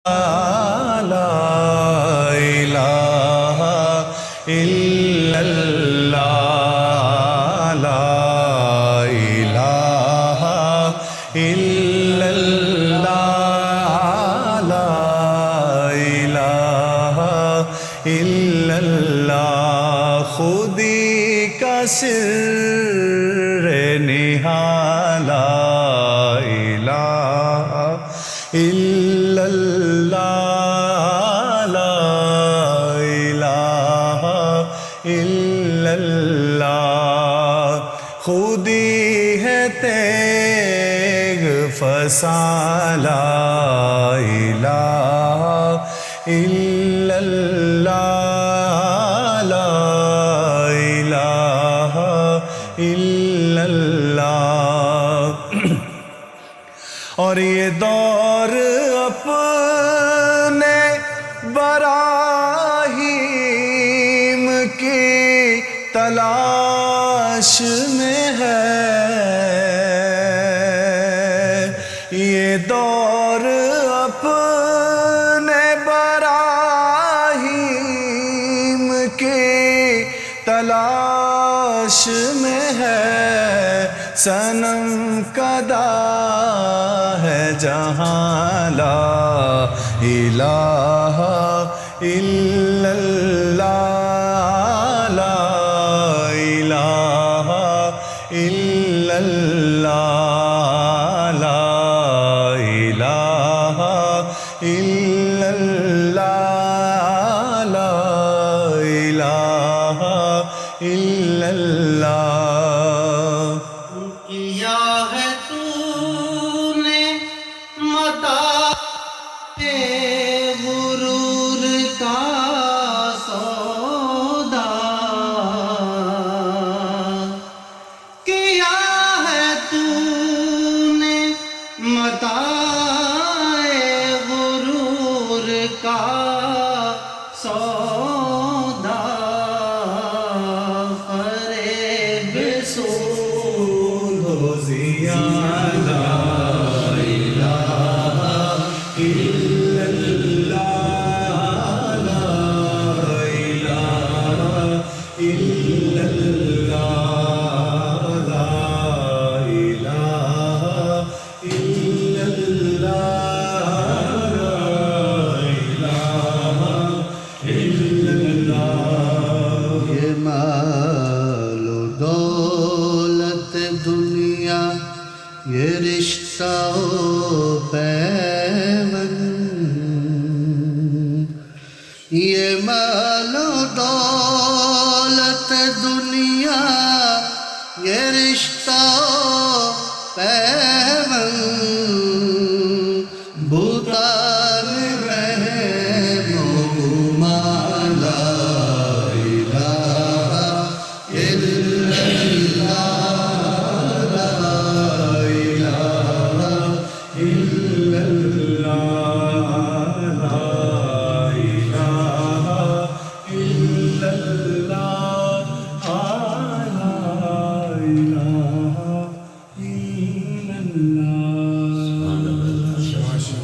لا الہ الا اللہ لا الہ الا اللہ لا الہ الا اللہ خودی کا سر نہاں لا الہ الا اللہ لا الہ الا اللہ خودی ہے تیغ فساں لا الہ الا اللہ لا الہ الا اللہ اور یہ دور اپنے براہیم کی تلاش میں ہے یہ دور اپنے براہیم کی تلاش میں ہے صنم کدا ہے جہاں لا الہ الا اللہ لا الہ الا اللہ لا الہ الا اللہ لا الہ الا اللہ کیا ہے تو نے متاع غرور کا سودا کیا ہے تو نے متاع غرور کا سودا فریب سود و زیان لا الہ الا اللہ لا الہ الا اللہ لا الہ الا اللہ لا الہ الا اللہ یہ مال و دولت دنیا یہ رشتہ و پیوند یہ مال و دولت